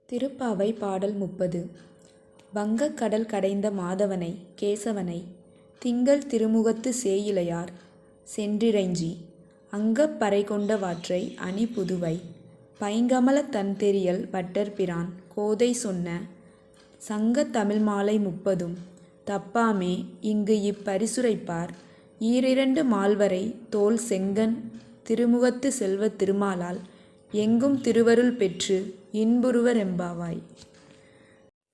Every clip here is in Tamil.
திருப்பாவை பாடல் 30. வங்கக் கடல் கடைந்த மாதவனை கேசவனை திங்கள் திருமுகத்து சேயிழையார் சென்றிறைஞ்சி அங்கப் பறைகொண்ட வாற்றை அணி புதுவை பைங்கமலத் தண்தெறியல் வட்டர்பிரான் கோதை சொன்ன சங்கத் தமிழ்மாலை 30ம் தப்பாமே இங்கு பரிசுரைப்பார் ஈரிரண்டு மால்வரை தோள் செங்கண் திருமுகத்து செல்வத் திருமாலால் எங்கும் திருவருள் பெற்று இன்புறுவர் எம்பாவாய்.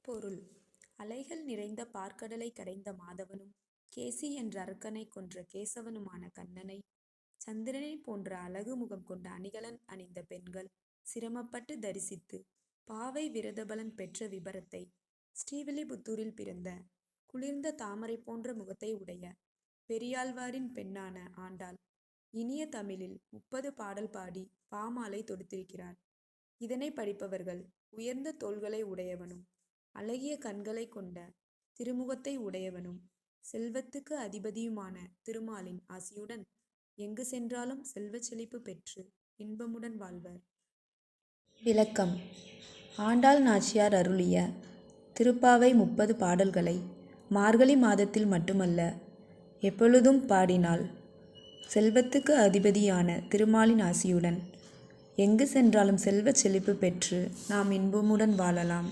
பொருள்: அலைகள் நிறைந்த பார்க்கடலை கடைந்த மாதவனும் கேசி என்ற அரக்கனைக் கொன்ற கேசவனுமான கண்ணனை சந்திரனைப் போன்ற அழகு முகம் கொண்ட அணிகலன் அணிந்த பெண்கள் சிரமப்பட்டு தரிசித்து பாவை விரதபலன் பெற்ற விபரத்தை ஸ்ரீவில்லிபுத்தூரில் பிறந்த குளிர்ந்த தாமரை போன்ற முகத்தை உடைய பெரியாழ்வாரின் பெண்ணான ஆண்டாள் இனிய தமிழில் 30 பாடல் பாடி பாமாலை தொடுத்திருக்கிறார். இதனை படிப்பவர்கள் உயர்ந்த தோள்களை உடையவனும் அழகிய கண்களை கொண்ட திருமுகத்தை உடையவனும் செல்வத்துக்கு அதிபதியுமான திருமாலின் ஆசியுடன் எங்கு சென்றாலும் செல்வச் செழிப்பு பெற்று இன்பமுடன் வாழ்வர். விளக்கம்: ஆண்டாள் நாச்சியார் அருளிய திருப்பாவை 30 பாடல்களை மார்கழி மாதத்தில் மட்டுமல்ல, எப்பொழுதும் பாடினால் செல்வத்துக்கு அதிபதியான திருமாலின் ஆசியுடன் எங்கு சென்றாலும் செல்வச் செழிப்பு பெற்று நாம் இன்பமுடன் வாழலாம்.